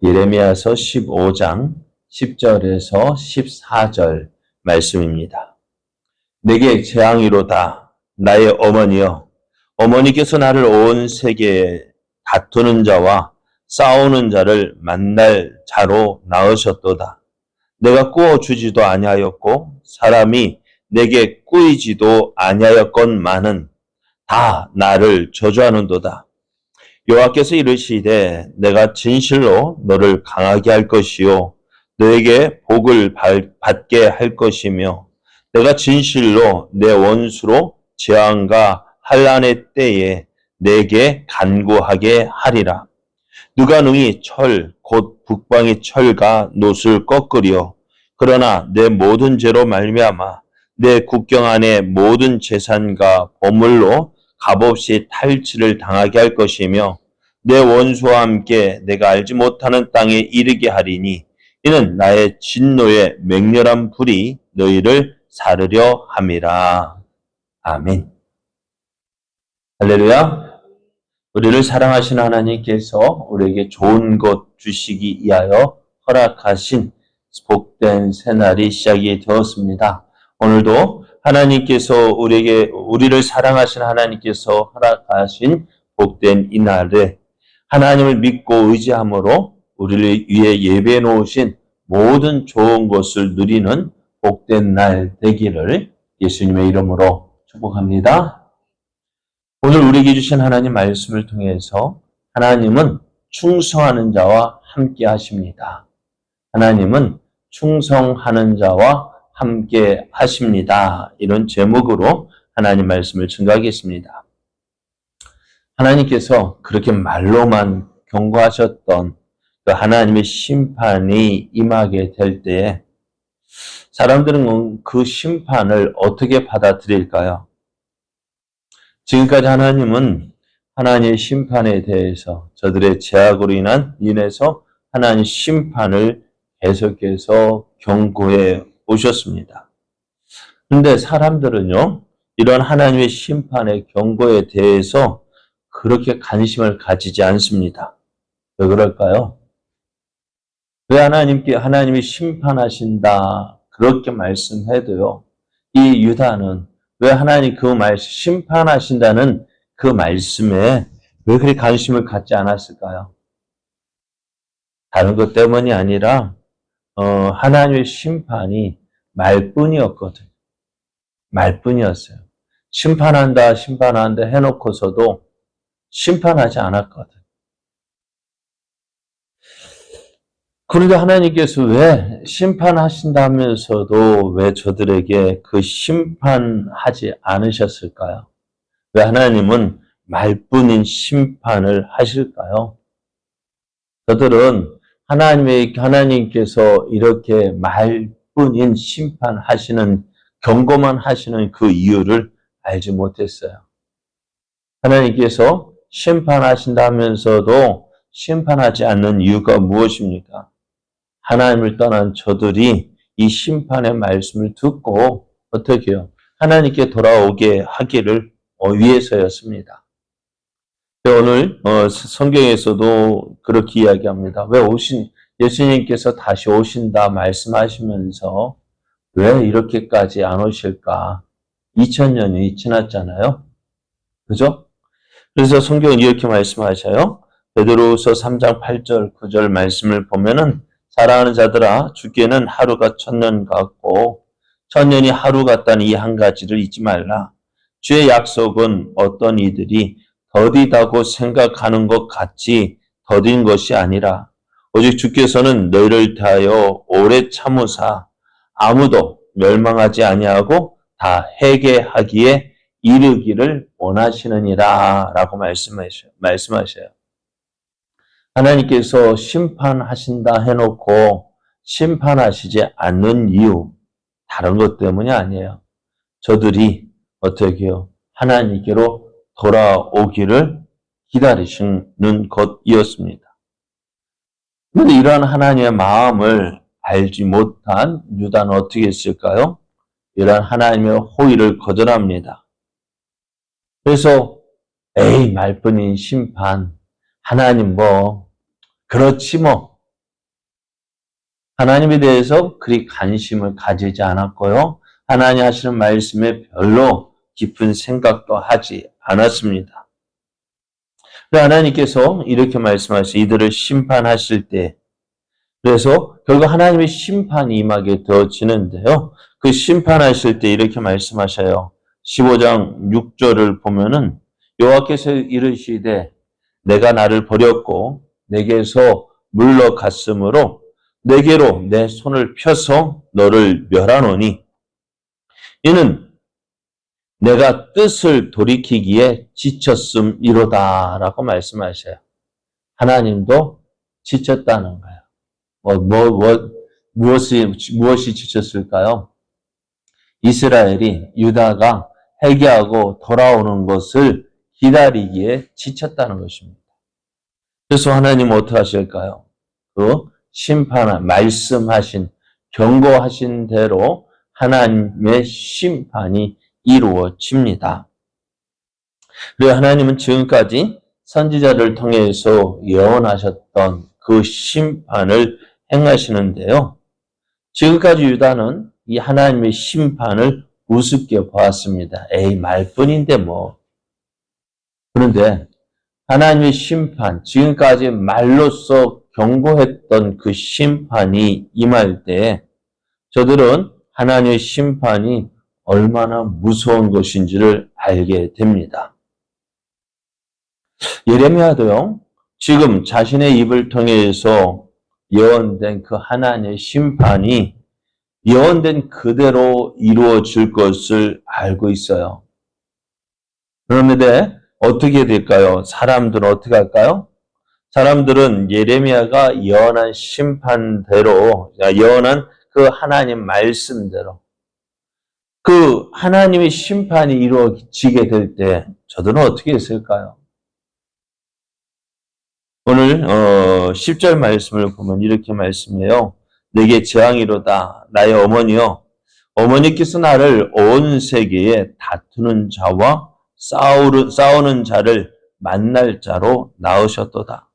예레미야서 15장 10절에서 14절 말씀입니다. 내게 재앙이로다 나의 어머니여, 어머니께서 나를 온 세계에 다투는 자와 싸우는 자를 만날 자로 낳으셨도다. 내가 꾸어주지도 아니하였고 사람이 내게 꾸이지도 아니하였건만은 다 나를 저주하는도다. 여호와께서 이르시되 내가 진실로 너를 강하게 할 것이요 너에게 복을 받게 할 것이며 내가 진실로 내 원수로 재앙과 환난의 때에 내게 간구하게 하리라. 누가 능히 곧 북방의 철과 놋을 꺾으리요. 그러나 내 모든 죄로 말미암아 내 국경 안에 모든 재산과 보물로 값없이 탈취를 당하게 할 것이며 내 원수와 함께 내가 알지 못하는 땅에 이르게 하리니 이는 나의 진노의 맹렬한 불이 너희를 사르려 함이라. 아멘. 할렐루야. 우리를 사랑하신 하나님께서 우리에게 좋은 것 주시기 위하여 허락하신 복된 새날이 시작이 되었습니다. 오늘도 하나님께서 우리를 사랑하신 하나님께서 허락하신 복된 이 날에 하나님을 믿고 의지함으로 우리를 위해 예배해 놓으신 모든 좋은 것을 누리는 복된 날 되기를 예수님의 이름으로 축복합니다. 오늘 우리에게 주신 하나님 말씀을 통해서 하나님은 충성하는 자와 함께 하십니다. 하나님은 충성하는 자와 함께 하십니다. 이런 제목으로 하나님 말씀을 증거하겠습니다. 하나님께서 그렇게 말로만 경고하셨던 그 하나님의 심판이 임하게 될 때에 사람들은 그 심판을 어떻게 받아들일까요? 지금까지 하나님은 하나님의 심판에 대해서 저들의 죄악으로 인해서 하나님의 심판을 계속해서 경고해 오셨습니다. 그런데 사람들은요, 이런 하나님의 심판의 경고에 대해서 그렇게 관심을 가지지 않습니다. 왜 그럴까요? 왜 하나님이 심판하신다 그렇게 말씀해도요, 이 유다는 왜 하나님 심판하신다는 그 말씀에 왜 그렇게 관심을 갖지 않았을까요? 다른 것 때문이 아니라 하나님의 심판이 말뿐이었거든요. 말뿐이었어요. 심판한다 해놓고서도 심판하지 않았거든. 그런데 하나님께서 왜 심판하신다면서도 왜 저들에게 그 심판하지 않으셨을까요? 왜 하나님은 말뿐인 심판을 하실까요? 저들은 하나님께서 이렇게 말뿐인 심판하시는, 경고만 하시는 그 이유를 알지 못했어요. 하나님께서 심판하신다면서도 심판하지 않는 이유가 무엇입니까? 하나님을 떠난 저들이 이 심판의 말씀을 듣고 어떻게 해요? 하나님께 돌아오게 하기를 위해서였습니다. 오늘 성경에서도 그렇게 이야기합니다. 왜 예수님께서 다시 오신다 말씀하시면서 왜 이렇게까지 안 오실까? 2000년이 지났잖아요. 그죠? 그래서 성경은 이렇게 말씀하셔요. 베드로후서 3장 8절 9절 말씀을 보면은 사랑하는 자들아 주께는 하루가 1000년 같고 1000년이 하루 같다는 이 한 가지를 잊지 말라. 주의 약속은 어떤 이들이 더디다고 생각하는 것 같이 더딘 것이 아니라 오직 주께서는 너희를 대하여 오래 참으사 아무도 멸망하지 아니하고 다 회개하기에 이르기를 원하시느니라 라고 말씀하셔요. 하나님께서 심판하신다 해놓고 심판하시지 않는 이유, 다른 것 때문이 아니에요. 저들이 어떻게 해요? 하나님께로 돌아오기를 기다리시는 것이었습니다. 그런데 이러한 하나님의 마음을 알지 못한 유다는 어떻게 했을까요? 이러한 하나님의 호의를 거절합니다. 그래서 말뿐인 심판, 하나님 그렇지 하나님에 대해서 그리 관심을 가지지 않았고요. 하나님 하시는 말씀에 별로 깊은 생각도 하지 않았습니다. 하나님께서 이렇게 말씀하시죠. 이들을 심판하실 때, 그래서 결국 하나님의 심판이 임하게 되어지는데요. 그 심판하실 때 이렇게 말씀하셔요. 15장 6절을 보면은 여호와께서 이르시되 내가 나를 버렸고 내게서 물러갔으므로 내게로 내 손을 펴서 너를 멸하노니 이는 내가 뜻을 돌이키기에 지쳤음이로다라고 말씀하셔요. 하나님도 지쳤다는 거예요. 무엇이 지쳤을까요? 이스라엘이 유다가 회개하고 돌아오는 것을 기다리기에 지쳤다는 것입니다. 그래서 하나님은 어떻게 하실까요? 그 말씀하신, 경고하신 대로 하나님의 심판이 이루어집니다. 그리고 하나님은 지금까지 선지자를 통해서 예언하셨던 그 심판을 행하시는데요. 지금까지 유다는 이 하나님의 심판을 우습게 보았습니다. 에이, 말뿐인데 뭐. 그런데 하나님의 심판, 지금까지 말로써 경고했던 그 심판이 임할 때 저들은 하나님의 심판이 얼마나 무서운 것인지를 알게 됩니다. 예레미야도요, 지금 자신의 입을 통해서 예언된 그 하나님의 심판이 예언된 그대로 이루어질 것을 알고 있어요. 그런데 어떻게 될까요? 사람들은 어떻게 할까요? 사람들은 예레미야가 예언한 심판대로, 예언한 그 하나님 말씀대로 그 하나님의 심판이 이루어지게 될 때 저들은 어떻게 했을까요? 오늘 10절 말씀을 보면 이렇게 말씀해요. 내게 재앙이로다 나의 어머니여 어머니께서 나를 온 세계에 다투는 자와 싸우는 자를 만날 자로 낳으셨도다.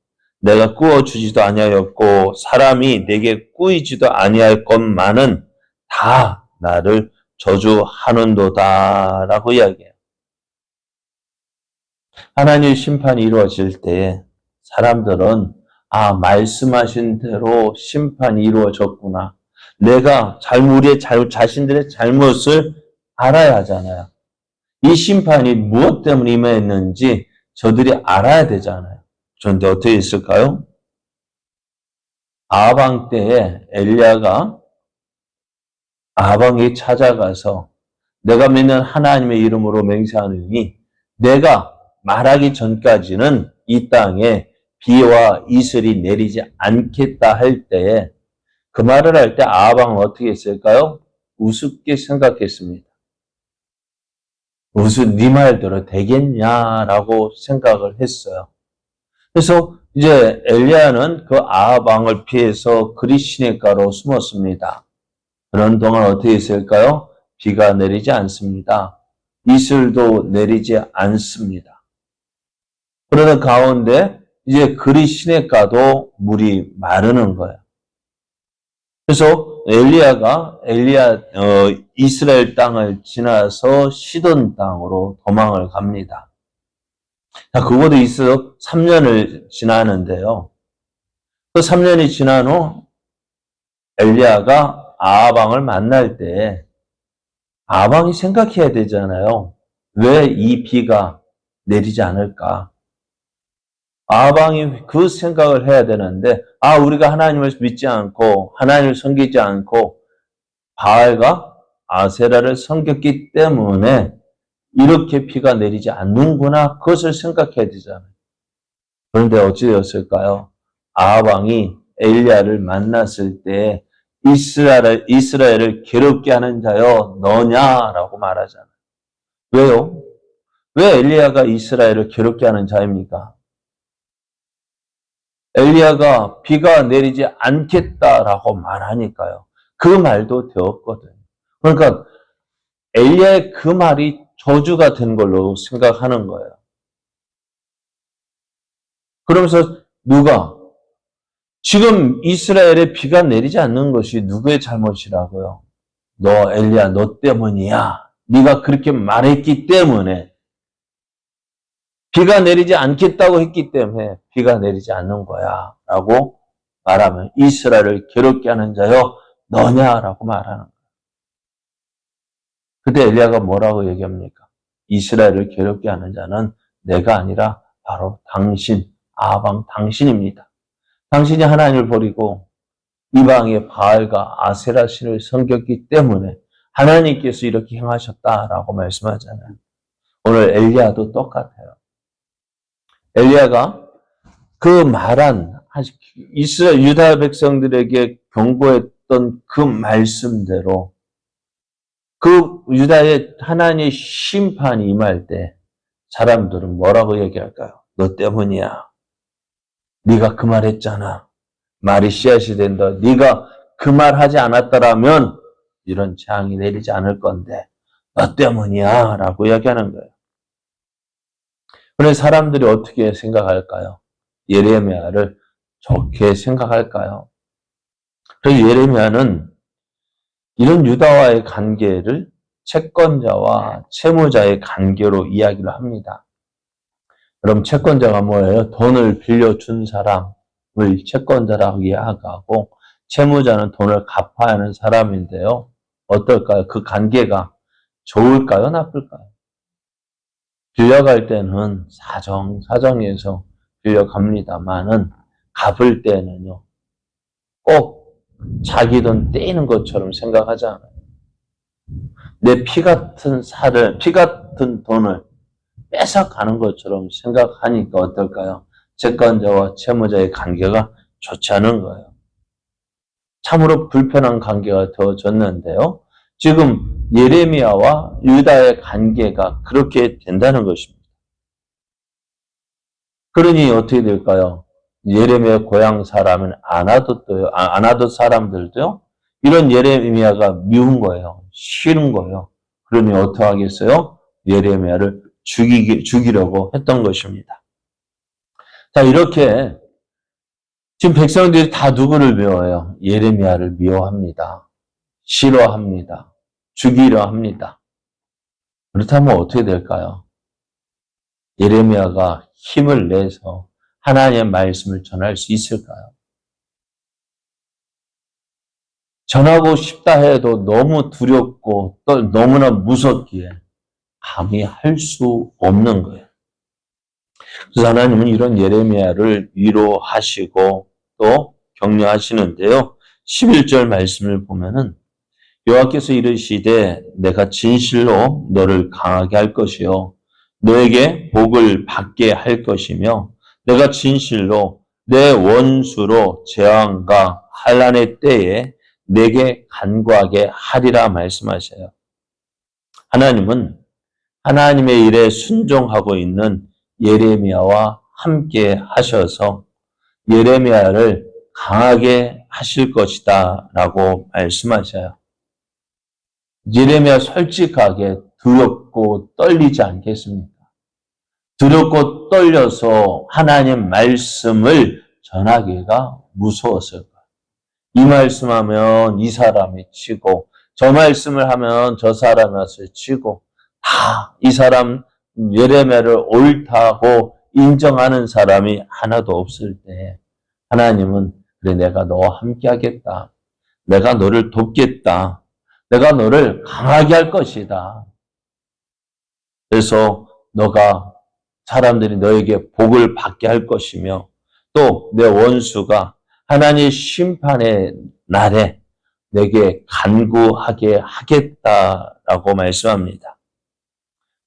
내가 꾸어주지도 아니하였고 사람이 내게 꾸이지도 아니할 것만은 다 나를 저주하는도다 라고 이야기해요. 하나님의 심판이 이루어질 때 사람들은 말씀하신 대로 심판이 이루어졌구나. 내가 우리의 자신들의 잘못을 알아야 하잖아요. 이 심판이 무엇 때문에 임했는지 저들이 알아야 되잖아요. 그런데 어떻게 했을까요? 아방 때에 엘리야가 아방이 찾아가서 내가 믿는 하나님의 이름으로 맹세하느니 내가 말하기 전까지는 이 땅에 비와 이슬이 내리지 않겠다 할 때에 그 말을 할 때 아방은 어떻게 했을까요? 우습게 생각했습니다. 무슨 네 말대로 되겠냐라고 생각을 했어요. 그래서 이제 엘리야는 그 아방을 피해서 그리 시냇가로 숨었습니다. 그런 동안 어떻게 했을까요? 비가 내리지 않습니다. 이슬도 내리지 않습니다. 그러는 가운데 이제 그리 시냇가도 물이 마르는 거예요. 그래서 이스라엘 땅을 지나서 시돈 땅으로 도망을 갑니다. 그것도 있어 3년을 지나는데요. 그 3년이 지난 후 엘리야가 아방을 만날 때 아방이 생각해야 되잖아요. 왜 이 비가 내리지 않을까? 아방이 그 생각을 해야 되는데 우리가 하나님을 믿지 않고 하나님을 섬기지 않고 바알과 아세라를 섬겼기 때문에 이렇게 비가 내리지 않는구나. 그것을 생각해야 되잖아요. 그런데 어찌 되었을까요? 아방이 엘리야를 만났을 때 이스라엘을 괴롭게 하는 자여 너냐라고 말하잖아요. 왜요? 왜 엘리야가 이스라엘을 괴롭게 하는 자입니까? 엘리야가 비가 내리지 않겠다라고 말하니까요. 그 말도 되었거든요. 그러니까 엘리야의 그 말이 저주가 된 걸로 생각하는 거예요. 그러면서 누가? 지금 이스라엘에 비가 내리지 않는 것이 누구의 잘못이라고요? 너 엘리야, 너 때문이야. 네가 그렇게 말했기 때문에, 비가 내리지 않겠다고 했기 때문에 비가 내리지 않는 거야 라고 말하면 이스라엘을 괴롭게 하는 자여 너냐라고 말하는 거예요. 그때 엘리야가 뭐라고 얘기합니까? 이스라엘을 괴롭게 하는 자는 내가 아니라 바로 당신, 아방 당신입니다. 당신이 하나님을 버리고 이방의 바알과 아세라 신을 섬겼기 때문에 하나님께서 이렇게 행하셨다라고 말씀하잖아요. 오늘 엘리야도 똑같아요. 엘리야가 그 말한 이스라엘 유다 백성들에게 경고했던 그 말씀대로 그 유다의 하나님의 심판이 임할 때 사람들은 뭐라고 얘기할까요? 너 때문이야. 네가 그 말했잖아. 말이 씨앗이 된다. 네가 그 말하지 않았더라면 이런 재앙이 내리지 않을 건데 너 때문이야 라고 이야기하는 거예요. 그런데 사람들이 어떻게 생각할까요? 예레미야를 좋게 생각할까요? 그래서 예레미야는 이런 유다와의 관계를 채권자와 채무자의 관계로 이야기를 합니다. 그럼 채권자가 뭐예요? 돈을 빌려준 사람을 채권자라고 이야기하고 채무자는 돈을 갚아야 하는 사람인데요. 어떨까요? 그 관계가 좋을까요? 나쁠까요? 빌려갈 때는 사정해서 빌려갑니다만은 갚을 때는요. 꼭 자기 돈 떼이는 것처럼 생각하잖아요. 내 피 같은 피 같은 돈을 뺏어가는 것처럼 생각하니까 어떨까요? 채권자와 채무자의 관계가 좋지 않은 거예요. 참으로 불편한 관계가 되어졌는데요. 지금 예레미야와 유다의 관계가 그렇게 된다는 것입니다. 그러니 어떻게 될까요? 예레미야 고향 사람은 아나돗 사람들도요. 이런 예레미야가 미운 거예요. 싫은 거예요. 그러니 어떻게 하겠어요? 예레미야를 죽이려고 했던 것입니다. 자, 이렇게 지금 백성들이 다 누구를 미워해요? 예레미야를 미워합니다. 싫어합니다. 죽이려 합니다. 그렇다면 어떻게 될까요? 예레미야가 힘을 내서 하나님의 말씀을 전할 수 있을까요? 전하고 싶다 해도 너무 두렵고 또 너무나 무섭기에 감히 할 수 없는 거예요. 그래서 하나님은 이런 예레미야를 위로하시고 또 격려하시는데요. 11절 말씀을 보면은 여호와께서 이르시되 내가 진실로 너를 강하게 할 것이요 너에게 복을 받게 할 것이며 내가 진실로 내 원수로 재앙과 환난의 때에 내게 간구하게 하리라 말씀하셔요. 하나님은 하나님의 일에 순종하고 있는 예레미야와 함께 하셔서 예레미야를 강하게 하실 것이다 라고 말씀하셔요. 예레미야 솔직하게 두렵고 떨리지 않겠습니까? 두렵고 떨려서 하나님 말씀을 전하기가 무서웠을 거예요. 이 말씀하면 이 사람이 치고 저 말씀을 하면 저 사람이 와서 치고 다 이 사람 예레미야를 옳다고 인정하는 사람이 하나도 없을 때 하나님은 그래 내가 너와 함께 하겠다. 내가 너를 돕겠다. 내가 너를 강하게 할 것이다. 그래서 너가 사람들이 너에게 복을 받게 할 것이며 또 내 원수가 하나님의 심판의 날에 내게 간구하게 하겠다라고 말씀합니다.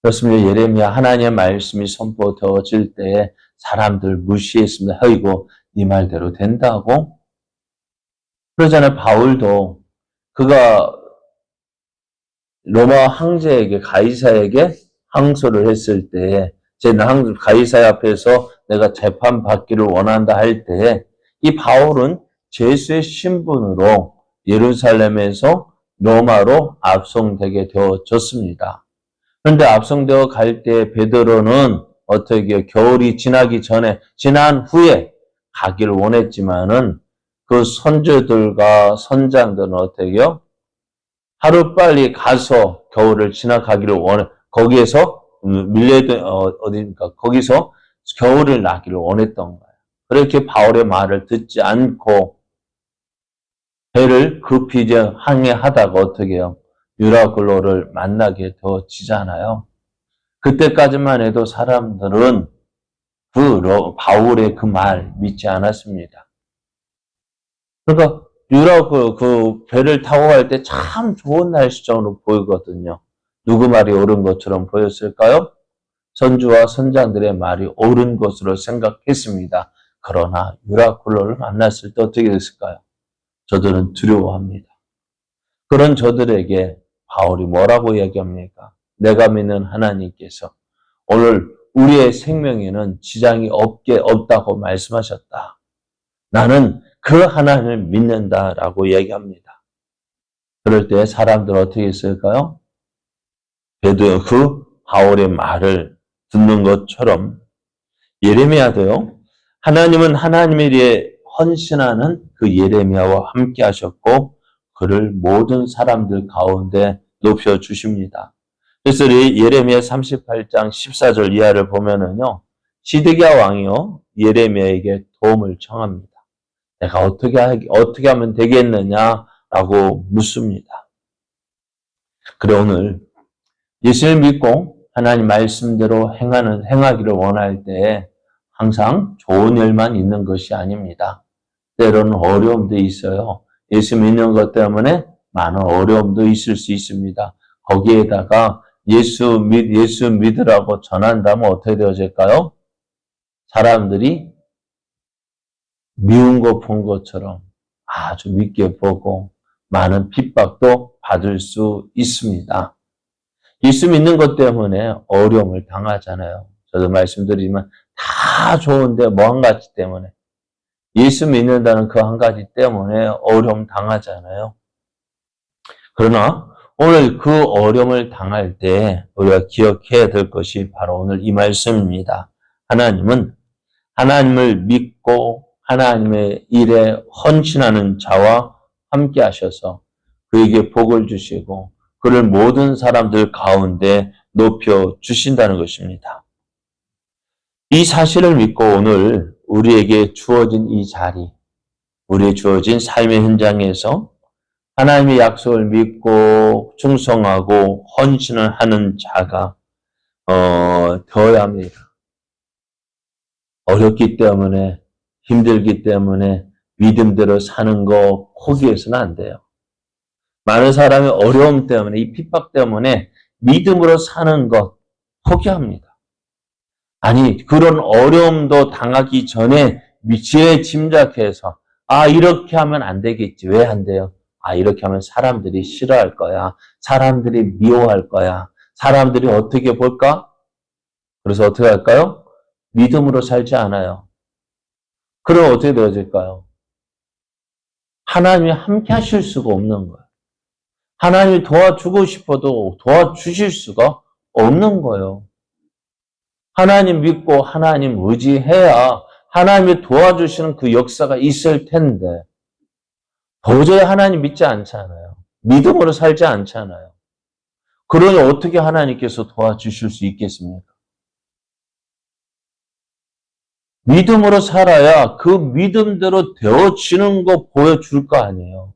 그렇습니다. 예레미야 하나님의 말씀이 선포되어질 때에 사람들 무시했습니다. 이거 네 말대로 된다고? 그러잖아요. 바울도 그가 로마 황제에게 가이사에게 항소를 했을 때에 가이사 앞에서 내가 재판받기를 원한다 할 때에 이 바울은 제수의 신분으로 예루살렘에서 로마로 압송되게 되어졌습니다. 그런데 압송되어 갈 때 베드로는 어떻게 겨울이 지난 후에 가기를 원했지만은 그 손주들과 선장들은 어떻게 해요? 하루빨리 가서 겨울을 지나가기를 거기에서 어디입니까? 거기서 겨울을 나기를 원했던 거예요. 그렇게 바울의 말을 듣지 않고 배를 급히 이제 항해하다가 어떻게 해요? 유라굴로를 만나게 되어지잖아요. 그때까지만 해도 사람들은 바울의 그 말 믿지 않았습니다. 그러니까 그 배를 타고 갈 때 참 좋은 날씨적으로 보이거든요. 누구 말이 옳은 것처럼 보였을까요? 선주와 선장들의 말이 옳은 것으로 생각했습니다. 그러나 유라굴로를 만났을 때 어떻게 됐을까요? 저들은 두려워합니다. 그런 저들에게 바울이 뭐라고 얘기합니까? 내가 믿는 하나님께서 오늘 우리의 생명에는 지장이 없다고 말씀하셨다. 나는 그 하나님을 믿는다라고 얘기합니다. 그럴 때 사람들은 어떻게 했을까요? 그 바울의 말을 듣는 것처럼 예레미야도요. 하나님은 하나님에 대해 헌신하는 그 예레미야와 함께 하셨고 그를 모든 사람들 가운데 높여주십니다. 그래서 예레미야 38장 14절 이하를 보면은요. 시드기야 왕이요. 예레미야에게 도움을 청합니다. 내가 어떻게 하면 되겠느냐라고 묻습니다. 그래 오늘 예수를 믿고 하나님 말씀대로 행하기를 원할 때 항상 좋은 일만 있는 것이 아닙니다. 때로는 어려움도 있어요. 예수 믿는 것 때문에 많은 어려움도 있을 수 있습니다. 거기에다가 예수 믿으라고 전한다면 어떻게 되어질까요? 사람들이 미운 거 본 것처럼 아주 믿게 보고 많은 핍박도 받을 수 있습니다. 예수 믿는 것 때문에 어려움을 당하잖아요. 저도 말씀드리지만 다 좋은데 뭐 한 가지 때문에 예수 믿는다는 그 한 가지 때문에 어려움 당하잖아요. 그러나 오늘 그 어려움을 당할 때 우리가 기억해야 될 것이 바로 오늘 이 말씀입니다. 하나님은 하나님을 믿고 하나님의 일에 헌신하는 자와 함께 하셔서 그에게 복을 주시고 그를 모든 사람들 가운데 높여 주신다는 것입니다. 이 사실을 믿고 오늘 우리에게 주어진 이 자리, 우리의 주어진 삶의 현장에서 하나님의 약속을 믿고 충성하고 헌신을 하는 자가 되어야 합니다. 어렵기 때문에 힘들기 때문에 믿음대로 사는 거 포기해서는 안 돼요. 많은 사람이 어려움 때문에 이 핍박 때문에 믿음으로 사는 것 포기합니다. 아니 그런 어려움도 당하기 전에 지혜 짐작해서 이렇게 하면 안 되겠지. 왜 안 돼요? 이렇게 하면 사람들이 싫어할 거야. 사람들이 미워할 거야. 사람들이 어떻게 볼까? 그래서 어떻게 할까요? 믿음으로 살지 않아요. 그럼 어떻게 되어질까요? 하나님이 함께 하실 수가 없는 거예요. 하나님이 도와주고 싶어도 도와주실 수가 없는 거예요. 하나님 믿고 하나님 의지해야 하나님이 도와주시는 그 역사가 있을 텐데 도저히 하나님 믿지 않잖아요. 믿음으로 살지 않잖아요. 그러니 어떻게 하나님께서 도와주실 수 있겠습니까? 믿음으로 살아야 그 믿음대로 되어지는 거 보여줄 거 아니에요.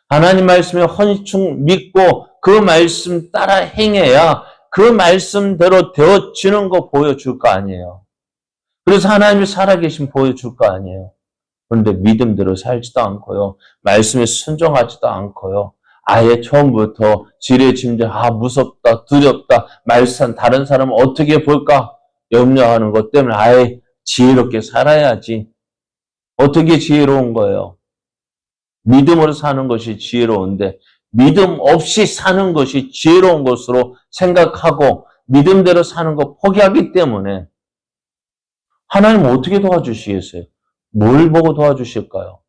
하나님 말씀에 헌신 믿고 그 말씀 따라 행해야 그 말씀대로 되어지는 거 보여줄 거 아니에요. 그래서 하나님이 살아계신 보여줄 거 아니에요. 그런데 믿음대로 살지도 않고요. 말씀에 순종하지도 않고요. 아예 처음부터 지레짐작, 무섭다, 두렵다, 말씀 다른 사람은 어떻게 볼까 염려하는 것 때문에 아예 지혜롭게 살아야지. 어떻게 지혜로운 거예요? 믿음으로 사는 것이 지혜로운데 믿음 없이 사는 것이 지혜로운 것으로 생각하고 믿음대로 사는 거 포기하기 때문에 하나님은 어떻게 도와주시겠어요? 뭘 보고 도와주실까요?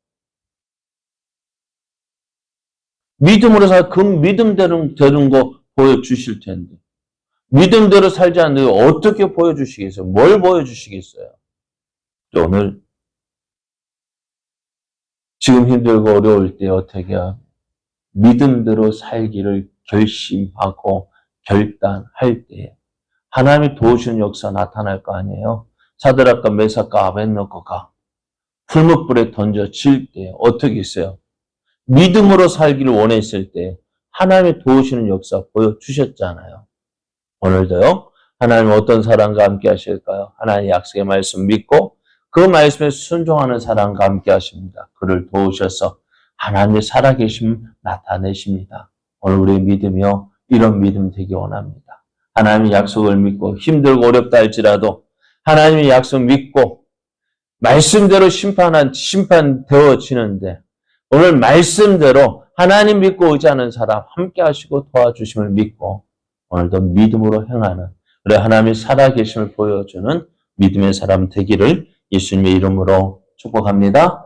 믿음으로 그 믿음대로 되는 거 보여주실 텐데 믿음대로 살지 않는데 어떻게 보여주시겠어요? 뭘 보여주시겠어요? 오늘 지금 힘들고 어려울 때 어떻게 하면 믿음대로 살기를 결심하고 결단할 때 하나님이 도우시는 역사 나타날 거 아니에요. 사드락과 메삭과 아벳노고가 풀무불에 던져질 때 어떻게 했어요? 믿음으로 살기를 원했을 때 하나님이 도우시는 역사 보여주셨잖아요. 오늘도요. 하나님 어떤 사람과 함께 하실까요? 하나님의 약속의 말씀 믿고 그 말씀에 순종하는 사람과 함께 하십니다. 그를 도우셔서 하나님의 살아계심 나타내십니다. 오늘 우리의 믿음이요. 이런 믿음 되기 원합니다. 하나님의 약속을 믿고 힘들고 어렵다 할지라도 하나님의 약속 믿고 말씀대로 심판되어지는데 오늘 말씀대로 하나님 믿고 의지하는 사람 함께 하시고 도와주심을 믿고 오늘도 믿음으로 행하는 우리 하나님의 살아계심을 보여주는 믿음의 사람 되기를 예수님의 이름으로 축복합니다.